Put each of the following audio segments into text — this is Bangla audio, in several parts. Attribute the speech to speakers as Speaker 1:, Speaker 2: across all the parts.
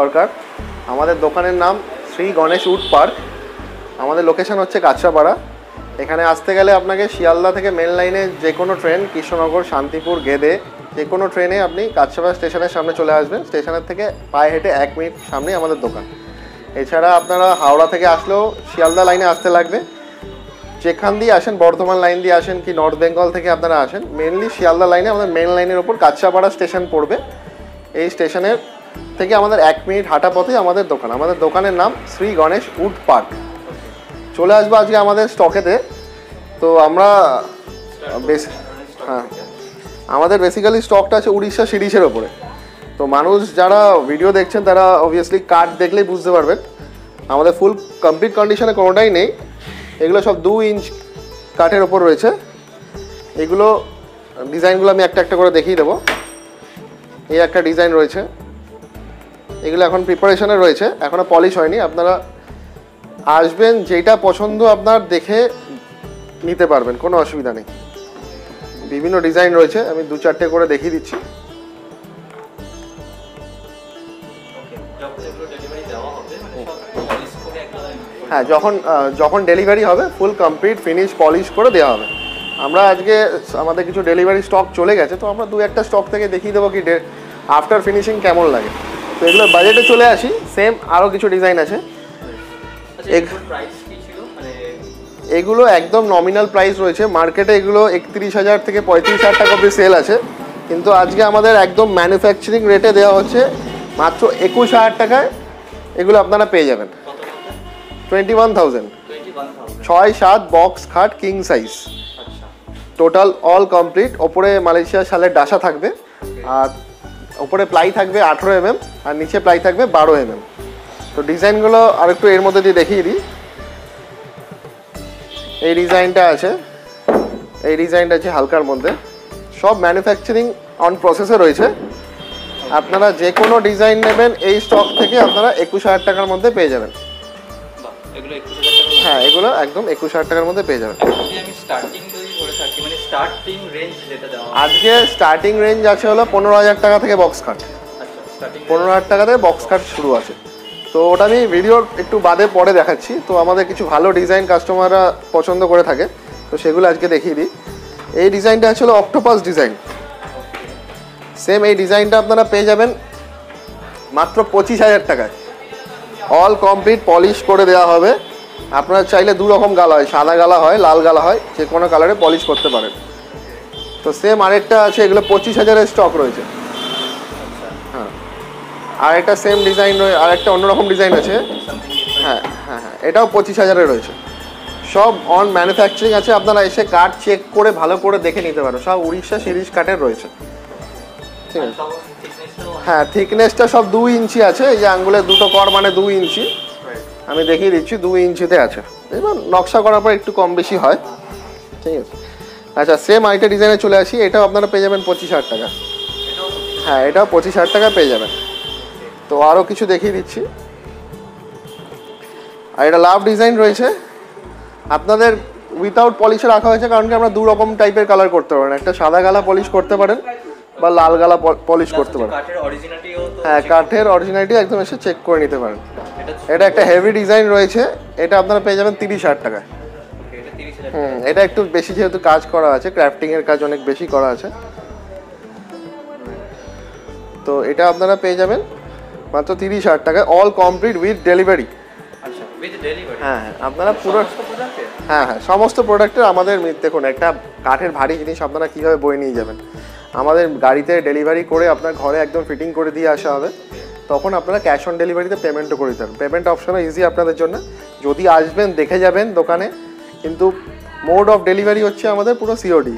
Speaker 1: সরকার। আমাদের দোকানের নাম শ্রী গণেশ উড পার্ক। আমাদের লোকেশন হচ্ছে কাঁচরাপাড়া। এখানে আসতে গেলে আপনাকে শিয়ালদা থেকে মেন লাইনে যে কোনো ট্রেন, কৃষ্ণনগর, শান্তিপুর, গেদে যে কোনো ট্রেনে আপনি কাঁচরাপাড়া স্টেশনের সামনে চলে আসবেন। স্টেশনের থেকে পায়ে হেঁটে 1 মিনিট সামনেই আমাদের দোকান। এছাড়া আপনারা হাওড়া থেকে আসলেও শিয়ালদা লাইনে আসতে লাগবে। যেখান দিয়ে আসেন, বর্ধমান লাইন দিয়ে আসেন কি নর্থ বেঙ্গল থেকে আপনারা আসেন, মেনলি শিয়ালদা লাইনে আমাদের মেন লাইনের ওপর কাঁচরাপাড়া স্টেশন পড়বে। এই স্টেশনের থেকে আমাদের 1 মিনিট হাঁটা পথে আমাদের দোকান। আমাদের দোকানের নাম শ্রী গণেশ উড পার্ক। চলে আসবো আজকে আমাদের স্টকেতে। তো আমরা আমাদের বেসিক্যালি স্টকটা আছে উড়িষ্যা সিরিজের ওপরে। তো মানুষ যারা ভিডিও দেখছেন তারা অবভিয়াসলি কার্ড দেখলেই বুঝতে পারবেন আমাদের ফুল কমপ্লিট কন্ডিশনে কোনোটাই নেই। এগুলো সব 2 ইঞ্চ কাঠের ওপর রয়েছে। এগুলো ডিজাইনগুলো আমি একটা একটা করে দেখিয়ে দেবো। এই একটা ডিজাইন রয়েছে, এগুলো এখন প্রিপারেশনে রয়েছে, এখনও পলিশ হয়নি। আপনারা আসবেন, যেটা পছন্দ আপনার দেখে নিতে পারবেন, কোনো অসুবিধা নেই। বিভিন্ন ডিজাইন রয়েছে, আমি 2-4টে করে দেখিয়ে দিচ্ছি। হ্যাঁ, যখন ডেলিভারি হবে ফুল কমপ্লিট ফিনিশ পলিশ করে দেওয়া হবে। আমরা আজকে আমাদের কিছু ডেলিভারি স্টক চলে গেছে, তো আমরা 2-1টা স্টক থেকে দেখিয়ে দেবো কি আফটার ফিনিশিং কেমন লাগে। তো এগুলো বাজেটে চলে আসি। সেম আরও কিছু ডিজাইন আছে। এগুলো একদম নমিনাল প্রাইস রয়েছে। মার্কেটে এগুলো 31,000 থেকে 35,000 টাকা অবধি সেল আছে, কিন্তু আজকে আমাদের একদম ম্যানুফ্যাকচারিং রেটে দেওয়া হচ্ছে মাত্র 21,000 টাকায়। এগুলো আপনারা পেয়ে যাবেন 21,000। 6-7 বক্স খাট king size, total all complete. ওপরে মালয়েশিয়া শালের ডাসা থাকবে, আর ওপরে প্লাই থাকবে 18 mm, আর নিচে প্লাই থাকবে 12 mm। তো ডিজাইনগুলো আর একটু এর মধ্যে দিয়ে দেখিয়ে দিই। এই ডিজাইনটা আছে, এই ডিজাইনটা আছে হালকার মধ্যে। সব ম্যানুফ্যাকচারিং অন প্রসেসে রয়েছে। আপনারা যে কোনো ডিজাইন নেবেন এই স্টক থেকে আপনারা 21,000 টাকার মধ্যে পেয়ে যাবেন। হ্যাঁ, এগুলো একদম 21,000 টাকার মধ্যে পেয়ে যাবেন। আজকে স্টার্টিং রেঞ্জ আছে হলো 15,000 টাকা থেকে বক্স কাট। 15,000 টাকা থেকে বক্স কাট শুরু আছে। তো ওটা আমি ভিডিওর একটু বাদে পরে দেখাচ্ছি। তো আমাদের কিছু ভালো ডিজাইন কাস্টমাররা পছন্দ করে থাকে, তো সেগুলো আজকে দেখিয়ে দিই। এই ডিজাইনটা আছে হলো অক্টোপাস ডিজাইন। সেম এই ডিজাইনটা আপনারা পেয়ে যাবেন মাত্র 25,000 টাকায়। অল কমপ্লিট পলিশ করে দেওয়া হবে। আপনারা চাইলে 2 রকম গালা হয়, সাদা গালা হয়, লাল গালা হয়, যে কোনো কালারে পলিশ করতে পারেন। তো সেম আরেকটা আছে, এগুলো 25,000-এর স্টক রয়েছে। হ্যাঁ, আর একটা সেম ডিজাইন আর একটা অন্যরকম ডিজাইন আছে। হ্যাঁ হ্যাঁ হ্যাঁ, এটাও 25,000-এ রয়েছে। সব অন ম্যানুফ্যাকচারিং আছে। আপনারা এসে কাঠ চেক করে ভালো করে দেখে নিতে পারেন। সব উড়িষ্যা সিরিজ কাঠের রয়েছে, ঠিক আছে। হ্যাঁ, থিকনেসটা সব 2 ইঞ্চি আছে। এই যে আঙ্গুলের দুটো কর মানে 2 ইঞ্চি। আমি দেখিয়ে দিচ্ছি 2 ইঞ্চিতে আছে। এবার নকশা করার পর একটু কম বেশি হয়, ঠিক আছে। আচ্ছা, সেম আইটা ডিজাইনে চলে আসি। এটাও আপনারা পেয়ে যাবেন 25,000 টাকা। হ্যাঁ, এটাও 25,000 টাকা পেয়ে যাবেন। তো আরও কিছু দেখিয়ে দিচ্ছি। আর এটা লাভ ডিজাইন রয়েছে। আপনাদের উইথাউট পলিশে রাখা হয়েছে, কারণ কি আমরা 2 রকম টাইপের কালার করতে পারেন। একটা সাদা গালা পলিশ করতে পারেন বা লাল গালা পলিশ করতে পারেন। হ্যাঁ, কাঠের অরিজিনালিটি একদম এসে চেক করে নিতে পারেন। এটা একটা হেভি ডিজাইন রয়েছে, এটা আপনারা পেয়ে যাবেন 30,000 টাকায়। এটা একটু বেশি, যেহেতু কাজ করা আছে, ক্রাফটিংয়ের কাজ অনেক বেশি করা আছে। তো এটা আপনারা পেয়ে যাবেন মাত্র 30,000 টাকায়, অল কমপ্লিট উইথ ডেলিভারি। হ্যাঁ, আপনারা পুরো হ্যাঁ হ্যাঁ সমস্ত প্রোডাক্টের আমাদের দেখুন, একটা কাঠের ভারী জিনিস আপনারা কীভাবে বয়ে নিয়ে যাবেন। আমাদের গাড়িতে ডেলিভারি করে আপনার ঘরে একদম ফিটিং করে দিয়ে আসা হবে। তখন আপনারা ক্যাশ অন ডেলিভারিতে পেমেন্টও করে দিতে পারেন। পেমেন্ট অপশনও ইজি আপনাদের জন্য। যদি আসবেন দেখে যাবেন দোকানে, কিন্তু মোড অফ ডেলিভারি হচ্ছে আমাদের পুরো সিওডি।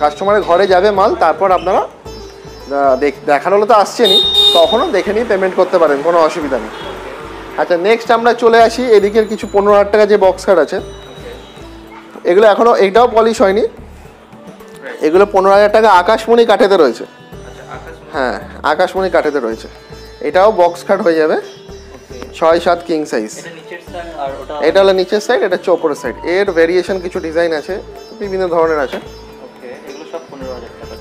Speaker 1: কাস্টমারের ঘরে যাবে মাল, তারপর আপনারা দেখার হলে তো আসছেনই, তখনও দেখে নিয়ে পেমেন্ট করতে পারেন, কোনো অসুবিধা নেই। আচ্ছা, নেক্সট আমরা চলে আসি এদিকের কিছু 15,000 টাকা যে বক্স কাট আছে। এগুলো এখনও এইটাও পলিশ হয়নি। এগুলো 15,000 টাকা আকাশমণি কাঠেতে রয়েছে। হ্যাঁ, আকাশমণি কাঠেতে রয়েছে। এটাও বক্স কাট হয়ে যাবে 6-7 কিং সাইজ। এটা হলো নিচের সাইড, এটা হচ্ছে ওপরের সাইড। এর ভেরিয়েশন কিছু ডিজাইন আছে, বিভিন্ন ধরনের আছে।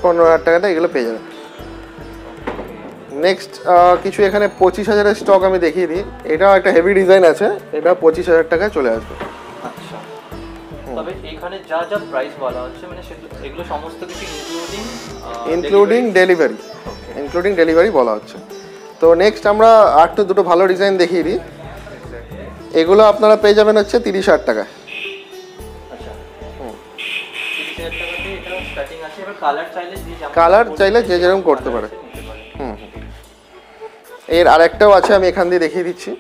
Speaker 1: 15,000 টাকাতে এগুলো পেয়ে যাবেন। নেক্সট কিছু এখানে 25,000-এর স্টক আমি দেখিয়ে দিই। এটাও একটা হেভি ডিজাইন আছে, এটা 25,000 টাকায় চলে আসবে।
Speaker 2: আচ্ছা, তবে এখানে যা যা প্রাইস বলা হচ্ছে মানে এগুলো সমস্ত কিছু
Speaker 1: ইনক্লুডিং ডেলিভারি বলা হচ্ছে। তো নেক্সট আমরা আর তো দুটো ভালো ডিজাইন দেখিয়ে দিই। এগুলো আপনারা পেয়ে যাবেন হচ্ছে 30,000 টাকায়। কালার চাইলে যে যেরকম করতে পারে। এর আরেকটাও আছে, আমি এখান দিয়ে দেখিয়ে দিচ্ছি।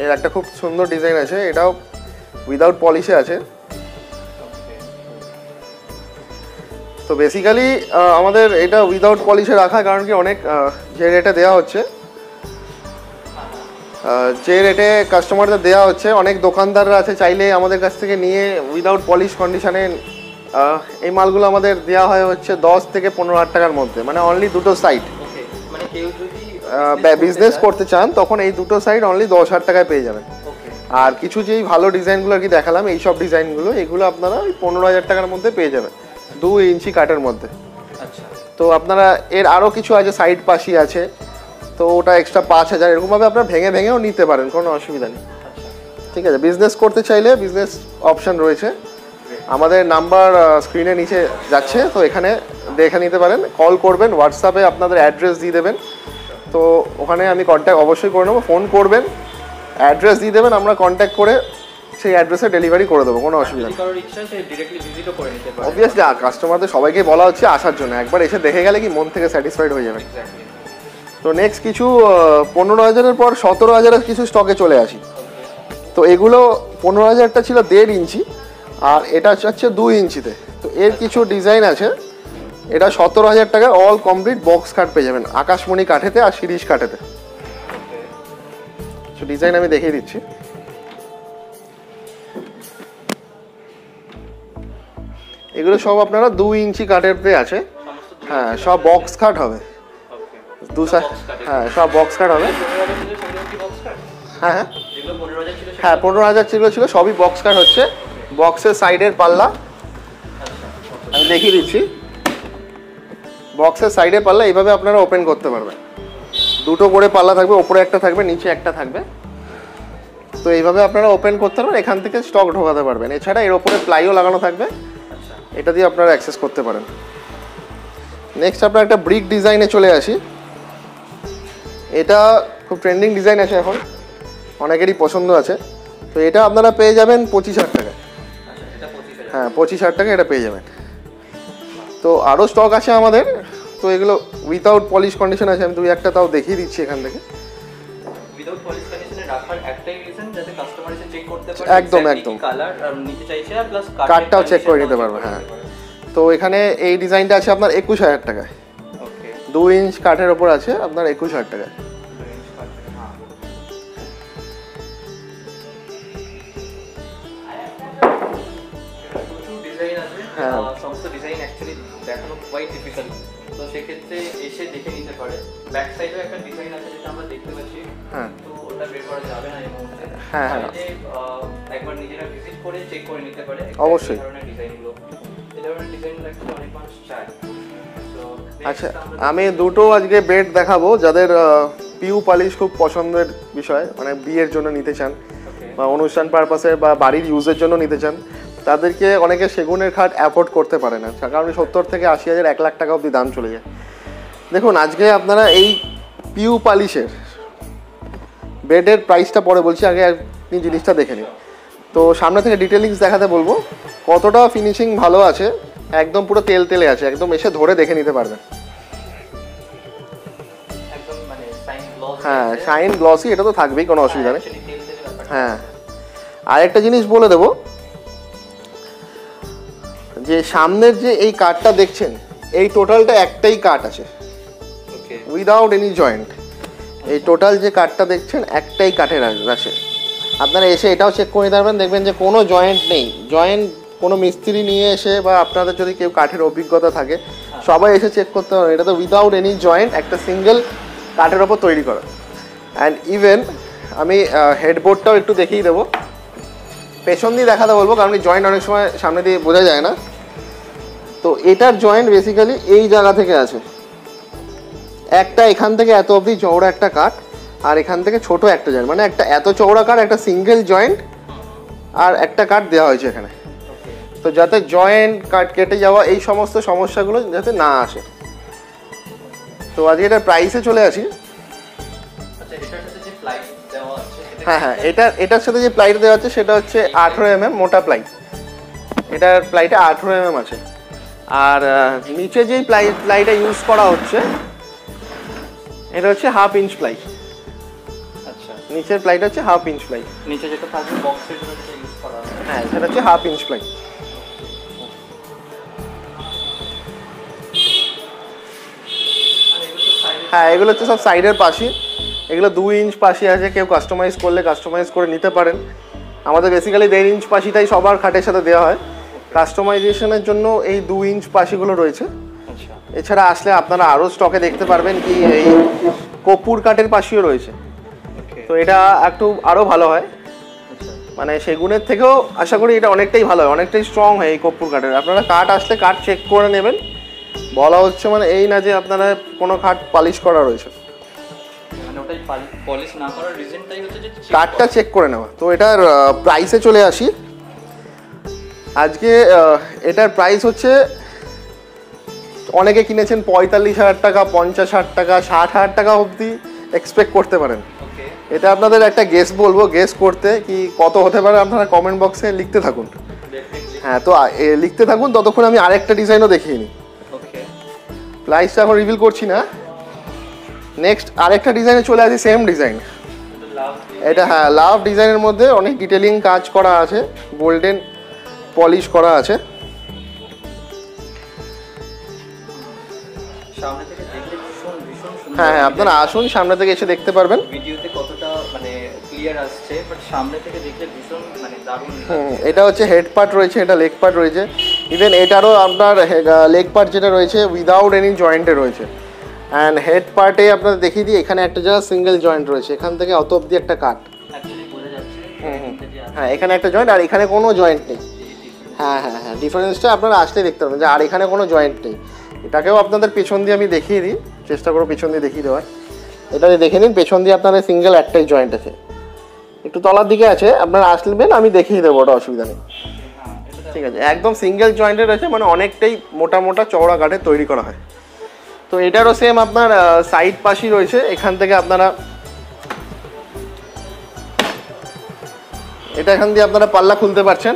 Speaker 1: এর একটা খুব সুন্দর ডিজাইন আছে, এটাও উইদাউট পলিশে আছে। তো বেসিক্যালি আমাদের এটা উইদাউট পলিশে রাখা কারণ কি অনেক যে রেটে দেওয়া হচ্ছে, যে রেটে কাস্টমারদের দেওয়া হচ্ছে, অনেক দোকানদাররা আছে চাইলে আমাদের কাছ থেকে নিয়ে উইদাউট পলিশ কন্ডিশনে এই মালগুলো আমাদের দেওয়া হয় হচ্ছে 10 থেকে 15,000 টাকার মধ্যে, মানে অনলি দুটো সাইড। বিজনেস করতে চান তখন এই দুটো সাইড অনলি 10,000 টাকায় পেয়ে যাবেন। আর কিছু যেই ভালো ডিজাইনগুলো আর কি দেখালাম, এইসব ডিজাইনগুলো এগুলো আপনারা ওই 15,000 টাকার মধ্যে পেয়ে যাবেন 2 ইঞ্চি কাটের মধ্যে। তো আপনারা এর আরও কিছু আছে, সাইড পাশি আছে, তো ওটা এক্সট্রা 5,000, এরকমভাবে আপনারা ভেঙে ভেঙেও নিতে পারেন, কোনো অসুবিধা নেই। ঠিক আছে, বিজনেস করতে চাইলে বিজনেস অপশান রয়েছে, আমাদের নাম্বার স্ক্রিনে নিচে যাচ্ছে, তো এখানে দেখে নিতে পারেন। কল করবেন, হোয়াটসঅ্যাপে আপনাদের অ্যাড্রেস দিয়ে দেবেন, তো ওখানে আমি কন্ট্যাক্ট অবশ্যই করে নেবো। ফোন করবেন, অ্যাড্রেস দিয়ে দেবেন, আমরা কন্ট্যাক্ট করে সেই অ্যাড্রেসে ডেলিভারি করে দেবো, কোনো অসুবিধা নেই। অবভিয়াসলি কাস্টমারদের সবাইকে বলা হচ্ছে আসার জন্য, একবার এসে দেখে গেলে কি মন থেকে স্যাটিসফাইড হয়ে যাবে। তো নেক্সট কিছু 15,000-এর পর 17,000-এর কিছু স্টকে চলে আসি। তো এগুলো 15,000টা ছিল 1.5 ইঞ্চি, আর এটা হচ্ছে 2 ইঞ্চিতে। তো এর কিছু ডিজাইন আছে, এটা 17,000 টাকায় অল কমপ্লিট বক্স কাট পেয়ে যাবেন, আকাশমণি কাঠেতে আর শিরিষ কাঠেতে। ডিজাইন আমি দেখিয়ে দিচ্ছি। এগুলো সব আপনারা 2 ইঞ্চি কাঠেরতে আছে, হ্যাঁ সব বক্স কাট হবে, হ্যাঁ সব বক্স কাট হবে। হ্যাঁ হ্যাঁ হ্যাঁ 15,000 যেগুলো ছিল সবই বক্স কাট হচ্ছে। বক্সের সাইডের পাল্লা আমি দেখিয়ে দিচ্ছি। বক্সের সাইডের পাল্লা এইভাবে আপনারা ওপেন করতে পারবেন, দুটো করে পাল্লা থাকবে, ওপরে একটা থাকবে, নিচে একটা থাকবে। তো এইভাবে আপনারা ওপেন করতে পারবেন, এখান থেকে স্টক ঢোকাতে পারবেন। এছাড়া এর ওপরে প্লাইও লাগানো থাকবে, এটা দিয়ে আপনারা অ্যাক্সেস করতে পারেন। নেক্সট আপনারা একটা ব্রিক ডিজাইনে চলে আসি। এটা খুব ট্রেন্ডিং ডিজাইন আছে এখন, অনেকেরই পছন্দ আছে। তো এটা আপনারা পেয়ে যাবেন 25,000 টাকায়। হ্যাঁ 25,000 টাকা এটা পেয়ে যাবেন। তো আরও স্টক আছে আমাদের, তো এগুলো উইথাউট পলিশ কন্ডিশন আছে, আমি 2-1টা তাও দেখিয়ে দিচ্ছি এখান থেকে। একদম একদম কাঠটাও চেক করে নিতে পারবে। হ্যাঁ তো এখানে এই ডিজাইনটা আছে আপনার 21,000 টাকায়, 2 ইঞ্চ কাঠের ওপর আছে আপনার 21,000 টাকায়।
Speaker 2: হ্যাঁ সমস্ত ডিজাইন অ্যাকচুয়ালি দেখানো কোয়াইট ডিফিকাল্ট, তো সেক্ষেত্রে এসে দেখে নিতে পারে। ব্যাক সাইডেও একটা ডিজাইন আছে যেটা আমরা দেখতে পাচ্ছি, হ্যাঁ তো ওটা বের করা যাবে না এই মুহূর্তে। হ্যাঁ হ্যাঁ একবার নিজেরা ভিজিট করে চেক করে নিতে পারে
Speaker 1: অবশ্যই।
Speaker 2: এই ধরনের ডিজাইনগুলো, এই ধরনের ডিজাইনগুলো অ্যাকচুয়ালি অনেক মানুষ চায়।
Speaker 1: আচ্ছা আমি দুটো আজকে বেড দেখাবো যাদের পিউ পালিশ খুব পছন্দের বিষয়, মানে বিয়ের জন্য নিতে চান বা অনুষ্ঠান পারপাসে বা বাড়ির ইউজের জন্য নিতে চান, তাদেরকে অনেকে সেগুনের খাট অ্যাফোর্ড করতে পারে না, কারণ 70 থেকে 80,000 1 লাখ টাকা অবধি দাম চলে যায়। দেখুন আজকে আপনারা এই পিউ পালিশের বেডের প্রাইসটা পরে বলছি, আগে আপনি জিনিসটা দেখে নিন। তো সামনে থেকে ডিটেলিংস দেখাতে বলবো, কতটা ফিনিশিং ভালো আছে, একদম পুরো তেল তেলে আছে, একদম এসে ধরে দেখে নিতে পারবেন। হ্যাঁ শাইন গ্লসি, এটা তো থাকবেই, কোনো অসুবিধা নেই। হ্যাঁ আরেকটা জিনিস বলে দেবো, যে সামনের যে এই কাঠটা দেখছেন, এই টোটালটা একটাই কাঠ আছে উইদাউট এনি জয়েন্ট। এই টোটাল যে কাঠটা দেখছেন একটাই কাঠের আছে, আপনারা এসে এটাও চেক করে নিতে পারবেন, দেখবেন যে কোনো জয়েন্ট নেই। জয়েন্ট কোনো মিস্ত্রি নিয়ে এসে বা আপনাদের যদি কেউ কাঠের অভিজ্ঞতা থাকে সবাই এসে চেক করতে পারবেন, এটা তো উইদাউট এনি জয়েন্ট একটা সিঙ্গেল কাঠের ওপর তৈরি করা। অ্যান্ড ইভেন আমি হেডবোর্ডটাও একটু দেখিয়ে দেবো, পেছন দিয়ে দেখাতে বলবো, কারণ জয়েন্ট অনেক সময় সামনে দিয়ে বোঝা যায় না। তো তো এটার জয়েন্ট বেসিক্যালি এই জায়গা থেকে আছে, একটা এখান থেকে এত অবধি চওড়া একটা কাঠ, আর এখান থেকে ছোট একটা জয়েন্ট, মানে একটা এত চওড়া কাঠ, একটা সিঙ্গেল জয়েন্ট আর একটা কাঠ দেওয়া হয়েছে এখানে। তো যাতে জয়েন্ট কাঠ কেটে যাওয়া এই সমস্ত সমস্যাগুলো যাতে না আসে। তো আজকে এটার প্রাইসে চলে আসি। হ্যাঁ হ্যাঁ, এটার সাথে যে প্লাইটা দেওয়া আছে সেটা হচ্ছে 18 mm মোটা প্লাই। এটার প্লাইটা 18 mm আছে। আর নিচে যেই প্লাইটা ইউজ করা হচ্ছে এটা হচ্ছে 1/2 ইঞ্চ প্লাই।
Speaker 2: আচ্ছা,
Speaker 1: নিচের প্লাইটা হচ্ছে 1/2 ইঞ্চ প্লাই।
Speaker 2: নিচে যেটা থাকবে বক্সের জন্য যেটা ইউজ করা হবে,
Speaker 1: হ্যাঁ সেটা হচ্ছে 1/2 ইঞ্চ প্লাই। হ্যাঁ এগুলো হচ্ছে সব সাইডের পাশি, এগুলো 2 ইঞ্চ পাশি আছে, কেউ কাস্টমাইজ করলে কাস্টমাইজ করে নিতে পারেন। আমাদের বেসিক্যালি 1.5 ইঞ্চ পাশিটাই সবার খাটের সাথে দেওয়া হয়। কাস্টমাইজেশনের জন্য এই 2 ইঞ্চ পাশিগুলো রয়েছে। এছাড়া আসলে আপনারা আরও স্টকে দেখতে পারবেন কি এই কপুর কাঠের পাশিও রয়েছে। তো এটা একটু আরও ভালো হয়, মানে সেগুনের থেকেও আশা করি এটা অনেকটাই ভালো হয়, অনেকটাই স্ট্রং হয় এই কপুর কাঠের। আপনারা কাঠ আসলে কাঠ চেক করে নেবেন, বলা হচ্ছে মানে এই না যে আপনারা কোনো কাঠ পালিশ করা রয়েছে, কাঠটা চেক করে নেওয়া। তো এটার প্রাইসে চলে আসি। আজকে এটার প্রাইস হচ্ছে, অনেকে কিনেছেন 45,000 টাকা, 50,000 টাকা, 60,000 টাকা অবধি এক্সপেক্ট করতে পারেন। এটা আপনাদের একটা গেস বলবো, গেস করতে কি কত হতে পারে আপনারা কমেন্ট বক্সে লিখতে থাকুন। হ্যাঁ তো লিখতে থাকুন, ততক্ষণ আমি আরেকটা ডিজাইনও দেখিয়ে নিই। প্রাইসটা এখন রিভিল করছি না। নেক্সট আরেকটা ডিজাইনে চলে আসি, সেম ডিজাইন। এটা হ্যাঁ লাভ ডিজাইনের মধ্যে অনেক ডিটেলিং কাজ করা আছে, গোল্ডেন পলিশ করা আছে। হ্যাঁ হ্যাঁ, আপনারা আসুন, সামনে থেকে এসে দেখতে পারবেন।
Speaker 2: ভিডিওতে কতটা মানে ক্লিয়ার আসছে, বাট সামনে থেকে দেখলে ভীষণ মানে দারুণ।
Speaker 1: এটা হচ্ছে হেড পার্ট রয়েছে, এটা লেগ পার্ট রয়েছে। ইভেন এটারও আপনার লেগ পার্ট যেটা রয়েছে উইদাউট এনি জয়েন্টে রয়েছে। অ্যান্ড হেড পার্টে আপনাদের দেখিয়ে দিই, এখানে একটা জায়গা সিঙ্গেল জয়েন্ট রয়েছে, এখান থেকে অত অব্দি একটা কাট। হ্যাঁ এখানে একটা জয়েন্ট, আর এখানে কোনো জয়েন্ট নেই। হ্যাঁ হ্যাঁ হ্যাঁ, ডিফারেন্সটা আপনারা আসলে দেখতে পাবেন যে আর এখানে কোনো জয়েন্ট নেই। এটাকেও আপনাদের পেছন দিয়ে আমি দেখিয়ে দিই, চেষ্টা করবো পেছন দিয়ে দেখিয়ে দেওয়ার। এটা দেখে নিন, পেছন দিয়ে আপনাদের সিঙ্গেল একটাই জয়েন্ট আছে, একটু তলার দিকে আছে। আপনারা আসবেন, আমি দেখিয়ে দেবো, ওটা অসুবিধা নেই। ঠিক আছে, একদম সিঙ্গেল জয়েন্টের আছে, মানে অনেকটাই মোটা মোটা চওড়া কাঠে তৈরি করা হয়। তো এটারও সেম আপনার সাইড পাশই রয়েছে, এখান থেকে আপনারা এটা এখান দিয়ে আপনারা পাল্লা খুলতে পারছেন।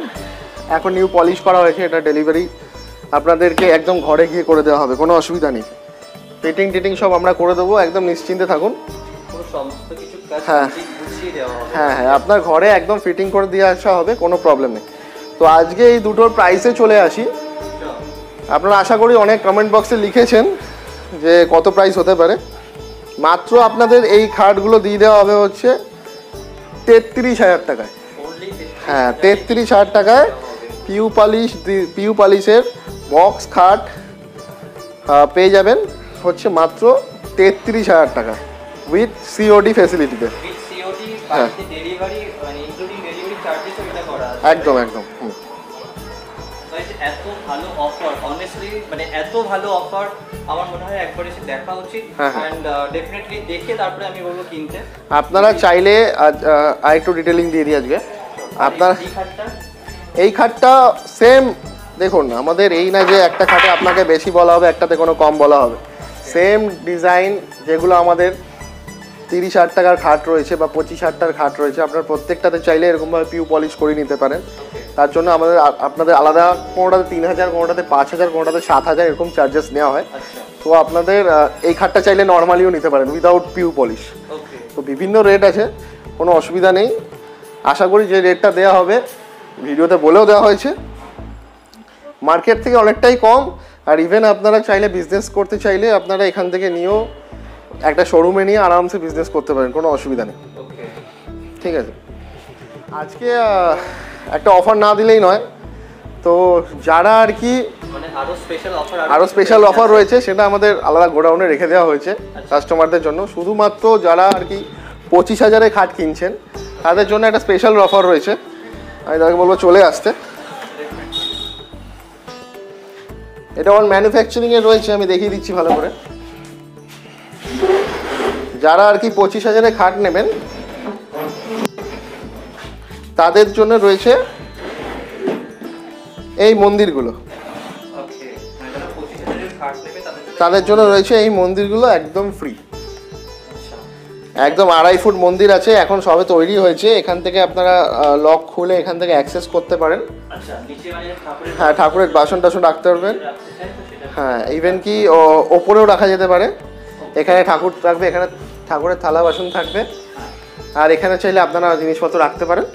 Speaker 1: এখন নিউ পলিশ করা হয়েছে, এটা ডেলিভারি আপনাদেরকে একদম ঘরে গিয়ে করে দেওয়া হবে, কোনো অসুবিধা নেই। ফিটিং টিটিং সব আমরা করে দেবো, একদম নিশ্চিন্তে থাকুন। হ্যাঁ হ্যাঁ হ্যাঁ, আপনার ঘরে একদম ফিটিং করে দিয়ে আসা হবে, কোনো প্রবলেম নেই। তো আজকে এই দুটোর প্রাইসে চলে আসি। আপনারা আশা করি অনেক কমেন্ট বক্সে লিখেছেন যে কত প্রাইস হতে পারে। মাত্র আপনাদের এই খাটগুলো দিয়ে দেওয়া হবে হচ্ছে 33,000 টাকায়। হ্যাঁ 33,000 টাকায় পিউ পালিশের বক্স খাট পেয়ে যাবেন হচ্ছে মাত্র 33,000 টাকা উইথ সিওডি ফ্যাসিলিটিতে। হ্যাঁ একদম একদম।
Speaker 2: এত ভালো অফার, অনেস্টলি মানে এত ভালো অফার আমার মনে হয় একবার এসে দেখা উচিত, এন্ড ডেফিনেটলি দেখে তারপরে আমি বলবো কিনতে।
Speaker 1: আপনারা চাইলে আরেকটু ডিটেইলিং দিয়ে দিই আজকে। আপনার এই খাটটা সেম দেখুন, আমাদের এই না যে একটা খাটে আপনাকে বেশি বলা হবে, একটাতে কোনো কম বলা হবে। সেম ডিজাইন যেগুলো আমাদের 30,000 টাকার খাট রয়েছে বা 25,000 টাকার খাট রয়েছে, আপনার প্রত্যেকটাতে চাইলে এরকমভাবে পিউ পলিশ করে নিতে পারেন। তার জন্য আপনাদের আলাদা, কোনোটাতে 3,000, কোনোটাতে 5,000, কোনোটাতে 7,000 এরকম চার্জেস নেওয়া হয়। তো আপনাদের এই খাটটা চাইলে নর্মালিও নিতে পারেন উইদাউট পিউ পলিশ। তো বিভিন্ন রেট আছে, কোনো অসুবিধা নেই। আশা করি যে রেটটা দেওয়া হবে ভিডিওতে বলেও দেওয়া হয়েছে, মার্কেট থেকে অনেকটাই কম। আর ইভেন আপনারা চাইলে বিজনেস করতে চাইলে আপনারা এখান থেকে নিয়েও একটা শোরুমে নিয়ে আরামসে বিজনেস করতে পারেন, কোনো অসুবিধা নেই। ঠিক আছে, আজকে একটা অফার না দিলেই নয়। তো যারা আর কি আরও স্পেশাল অফার রয়েছে, সেটা আমাদের আলাদা গোডাউনে রেখে দেওয়া হয়েছে কাস্টমারদের জন্য। শুধুমাত্র যারা আর কি 25,000-এ খাট কিনছেন তাদের জন্য একটা স্পেশাল অফার রয়েছে। আমি তাকে বলবো চলে আসতে। এটা অন ম্যানুফ্যাকচারিং এ রয়েছে, আমি দেখিয়ে দিচ্ছি ভালো করে। যারা আর কি 25,000-এ খাট নেবেন তাদের জন্য রয়েছে এই মন্দিরগুলো, তাদের জন্য রয়েছে এই মন্দিরগুলো একদম ফ্রি। একদম 2.5 ফুট মন্দির আছে, এখন সবে তৈরি হয়েছে। এখান থেকে আপনারা লক খুলে এখান থেকে অ্যাক্সেস করতে পারেন। হ্যাঁ, ঠাকুরের বাসন টাসন রাখতে পারবেন। হ্যাঁ, ইভেন কি ওপরেও রাখা যেতে পারে। এখানে ঠাকুর থাকবে, এখানে ঠাকুরের থালা বাসন থাকবে, আর এখানে চাইলে আপনারা জিনিসপত্র রাখতে পারেন।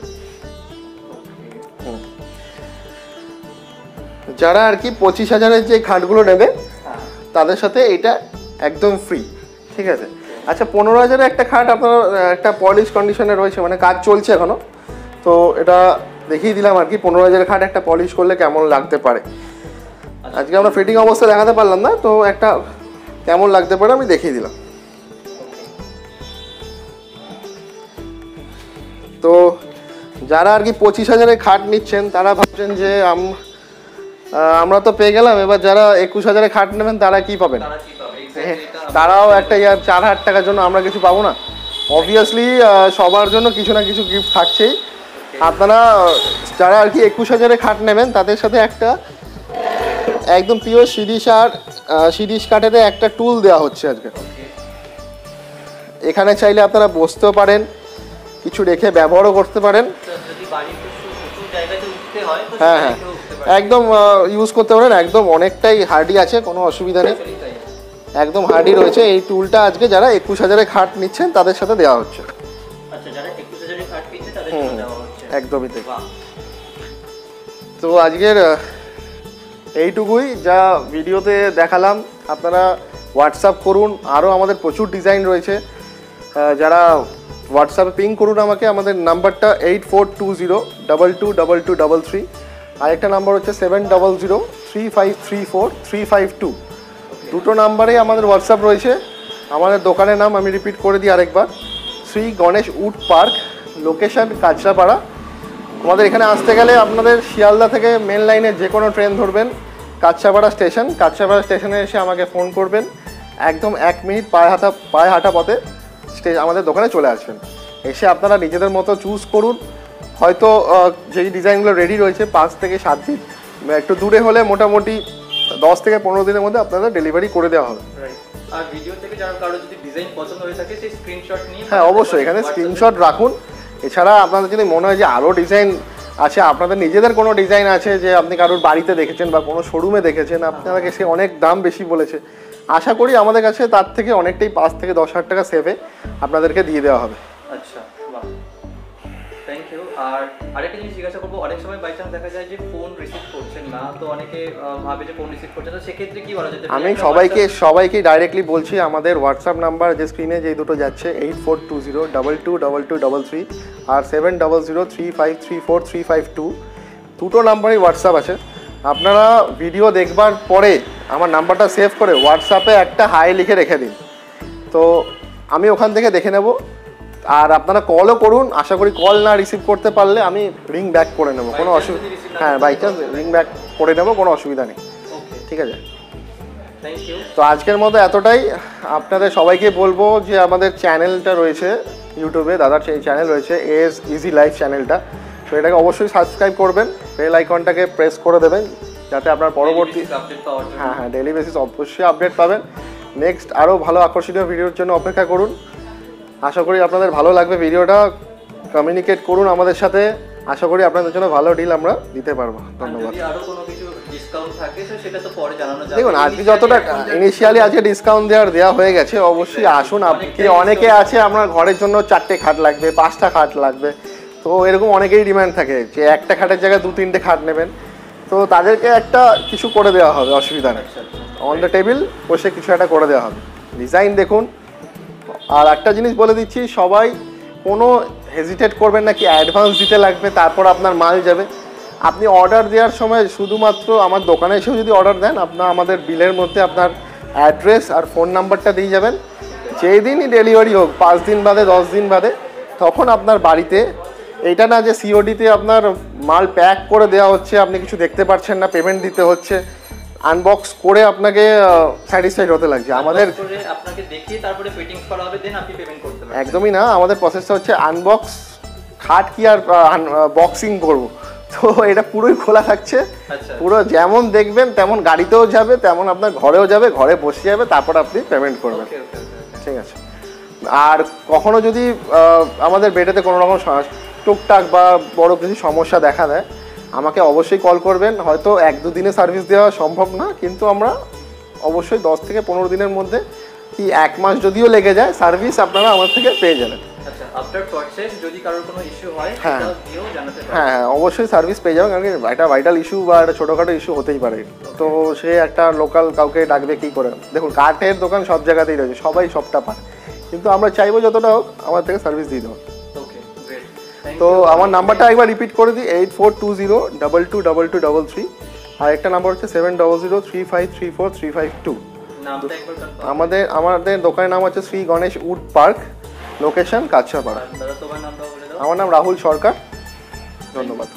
Speaker 1: যারা আর কি 25,000-এর যে খাটগুলো নেবে তাদের সাথে এটা একদম ফ্রি, ঠিক আছে। আচ্ছা, 15,000-এর একটা খাট আপনার একটা পলিশ কন্ডিশনে রয়েছে, মানে কাজ চলছে এখনো, তো এটা দেখিয়ে দিলাম আর কি 15,000-এর খাট একটা পলিশ করলে কেমন লাগতে পারে। আজকে আমরা ফিটিং অবস্থা দেখাতে পারলাম না, তো একটা কেমন লাগতে পারে আমি দেখিয়ে দিলাম। তো যারা আর কি 25,000-এর খাট নিচ্ছেন তারা ভাবছেন যে আমরা তো পেয়ে গেলাম, এবার যারা 21,000-এর খাট নেবেন তারা কি পাবেন? তারাও একটা 4,000 টাকার জন্য আমরা কিছু পাবো না? অবভিয়াসলি সবার জন্য কিছু না কিছু গিফট থাকছেই। আপনারা যারা আর কি 21,000-এর খাট নেবেন তাদের সাথে একটা একদম পিওর শিরিষ কাঠের একটা টুল দেওয়া হচ্ছে আজকে। এখানে চাইলে আপনারা বসতেও পারেন, কিছু রেখে ব্যবহারও করতে পারেন। হ্যাঁ হ্যাঁ, একদম ইউজ করতে পারেন। একদম অনেকটাই হার্ডি আছে, কোনো অসুবিধা নেই, একদম হার্ডি রয়েছে। এই টুলটা আজকে যারা 21,000-এর খাট নিচ্ছেন তাদের সাথে দেওয়া হচ্ছে। একদমই তাই। তো আজকের এইটুকুই যা ভিডিওতে দেখালাম। আপনারা হোয়াটসঅ্যাপ করুন, আরও আমাদের প্রচুর ডিজাইন রয়েছে। যারা হোয়াটসঅ্যাপে পিং করুন আমাকে, আমাদের নাম্বারটা 8420222233। আরেকটা নাম্বার হচ্ছে 7003534352। দুটো নাম্বারেই আমাদের হোয়াটসঅ্যাপ রয়েছে। আমাদের দোকানের নাম আমি রিপিট করে দিই আরেকবার, Shri Ganesh wood park, location Kanchrapara. আমাদের এখানে আসতে গেলে আপনাদের শিয়ালদা থেকে মেন লাইনে যে কোনো ট্রেন ধরবেন, কাঁচরাপাড়া স্টেশন। কাঁচরাপাড়া স্টেশনে এসে আমাকে ফোন করবেন, একদম 1 মিনিট পায়ে হাঁটা পথে আমাদের দোকানে চলে আসবেন। এসে আপনারা নিজেদের মতো চুজ করুন। হয়তো যেই ডিজাইনগুলো রেডি রয়েছে 5 থেকে 7 দিন, একটু দূরে হলে মোটামুটি 10 থেকে 15 দিনের মধ্যে আপনাদের ডেলিভারি করে দেওয়া হবে।
Speaker 2: আর ভিডিও থেকে যারা কারো যদি ডিজাইন পছন্দ হয়ে থাকে সেই স্ক্রিনশট নিয়ে,
Speaker 1: হ্যাঁ অবশ্যই এখানে স্ক্রিনশট রাখুন। এছাড়া আপনাদের যদি মনে হয় যে আরও ডিজাইন আছে, আপনাদের নিজেদের কোনো ডিজাইন আছে যে আপনি কারোর বাড়িতে দেখেছেন বা কোনো শোরুমে দেখেছেন, আপনাদেরকে সে অনেক দাম বেশি বলেছে, আশা করি আমাদের কাছে তার থেকে অনেকটাই 5 থেকে 10,000 টাকা সেভে আপনাদেরকে দিয়ে দেওয়া হবে।
Speaker 2: আচ্ছা, বাহ, থ্যাংক ইউ। আর আরেকটা জিনিস জিজ্ঞাসা করবো, অনেক সময় বাই চান্স দেখা যায় যে ফোন রিসিভ করছেন না, তো অনেকে ভাবে যে ফোন রিসিভ করছেন না, সেক্ষেত্রে কি বলা যেতে পারে?
Speaker 1: আমি সবাইকে ডাইরেক্টলি বলছি, আমাদের হোয়াটসঅ্যাপ নাম্বার যে স্ক্রিনে যেই দুটো যাচ্ছে 8420222233 আর 7003534352, দুটো নাম্বারই হোয়াটসঅ্যাপ আছে। আপনারা ভিডিও দেখবার পরে আমার নাম্বারটা সেভ করে হোয়াটসঅ্যাপে একটা হাই লিখে রেখে দিন, তো আমি ওখান থেকে দেখে নেব। আর আপনারা কলও করুন, আশা করি কল না রিসিভ করতে পারলে আমি রিং ব্যাক করে নেবো, কোনো অসুবিধা, হ্যাঁ বাই চান্স রিং ব্যাক করে নেবো, কোনো অসুবিধা নেই। ঠিক আছে,
Speaker 2: থ্যাংক ইউ।
Speaker 1: তো আজকের মতো এতটাই। আপনাদের সবাইকে বলবো যে আমাদের চ্যানেলটা রয়েছে ইউটিউবে, দাদার সেই চ্যানেল রয়েছে এস ইজি লাইফ চ্যানেলটা, তো এটাকে অবশ্যই সাবস্ক্রাইব করবেন, বেল আইকনটাকে প্রেস করে দেবেন যাতে আপনার পরবর্তী হ্যাঁ ডেইলি বেসিস অবশ্যই আপডেট পাবেন। নেক্সট আরও ভালো আকর্ষণীয় ভিডিওর জন্য অপেক্ষা করুন। আশা করি আপনাদের ভালো লাগবে ভিডিওটা। কমিউনিকেট করুন আমাদের সাথে, আশা করি আপনাদের জন্য ভালো ডিল আমরা দিতে পারবো। ধন্যবাদ। দেখুন আজকে যতটা ইনিশিয়ালি আজকে ডিসকাউন্ট দেওয়া হয়ে গেছে, অবশ্যই আসুন। আপনি অনেকে আছে আপনার ঘরের জন্য 4টে খাট লাগবে, 5টা খাট লাগবে, তো এরকম অনেকেই ডিমান্ড থাকে যে একটা খাটের জায়গায় 2-3টে খাট নেবেন, তো তাদেরকে একটা কিছু করে দেওয়া হবে, অসুবিধা নেই। অন দ্য টেবিল বসে কিছু একটা করে দেওয়া হবে। ডিজাইন দেখুন। আর একটা জিনিস বলে দিচ্ছি, সবাই কোনো হেজিটেট করবেন না কি অ্যাডভান্স দিতে লাগবে তারপর আপনার মাল যাবে। আপনি অর্ডার দেওয়ার সময় শুধুমাত্র আমার দোকানে এসেও যদি অর্ডার দেন, আপনার আমাদের বিলের মধ্যে আপনার অ্যাড্রেস আর ফোন নাম্বারটা দিয়ে যাবেন। যেই দিনই ডেলিভারি হোক, 5 দিন বাদে 10 দিন বাদে, তখন আপনার বাড়িতে, এইটা না যে সিওডিতে আপনার মাল প্যাক করে দেওয়া হচ্ছে, আপনি কিছু দেখতে পাচ্ছেন না, পেমেন্ট দিতে হচ্ছে। আনবক্স করে আপনাকে স্যাটিসফাইড হতে লাগছে। আমাদের
Speaker 2: আপনাকে দেখিয়ে তারপরে ফিটিংস করা হবে, দেন আপনি পেমেন্ট করতে পারবেন।
Speaker 1: একদমই না, আমাদের প্রসেসটা হচ্ছে আনবক্স, খাট কি আর বক্সিং করবো, তো এটা পুরোই খোলা থাকছে। পুরো যেমন দেখবেন তেমন গাড়িতেও যাবে, তেমন আপনার ঘরেও যাবে, ঘরে বসে যাবে, তারপর আপনি পেমেন্ট করবেন। ঠিক আছে। আর কখনো যদি আমাদের বেডেতে কোনো রকম টুকটাক বা বড় কিছু সমস্যা দেখা দেয়, আমাকে অবশ্যই কল করবেন। হয়তো 1-2 দিনে সার্ভিস দেওয়া সম্ভব না, কিন্তু আমরা অবশ্যই 10 থেকে 15 দিনের মধ্যে, কি 1 মাস যদিও লেগে যায়, সার্ভিস আপনারা আমার থেকে পেয়ে যাবেন।
Speaker 2: আচ্ছা, আফটার পারচেজ যদি কারোর কোনো ইস্যু হয় সেটা দিয়েও জানাতে পারেন।
Speaker 1: হ্যাঁ, অবশ্যই সার্ভিস পেয়ে যাবেন, কারণ একটা ভাইটাল ইস্যু বা একটা ছোটোখাটো ইস্যু হতেই পারে। তো সে একটা লোকাল কাউকে ডাকবে কী করে? দেখুন, কাঠের দোকান সব জায়গাতেই রয়েছে, সবাই সবটা পায়, কিন্তু আমরা চাইবো যতটা হোক আমার থেকে সার্ভিস দিয়ে দেবো। তো আমার নাম্বারটা একবার রিপিট করে দিই, 8420222233, আর একটা নাম্বার হচ্ছে 7003534352। আমাদের দোকানের নাম হচ্ছে Shri Ganesh wood park, location Kanchrapara. আমার নাম রাহুল সরকার। ধন্যবাদ।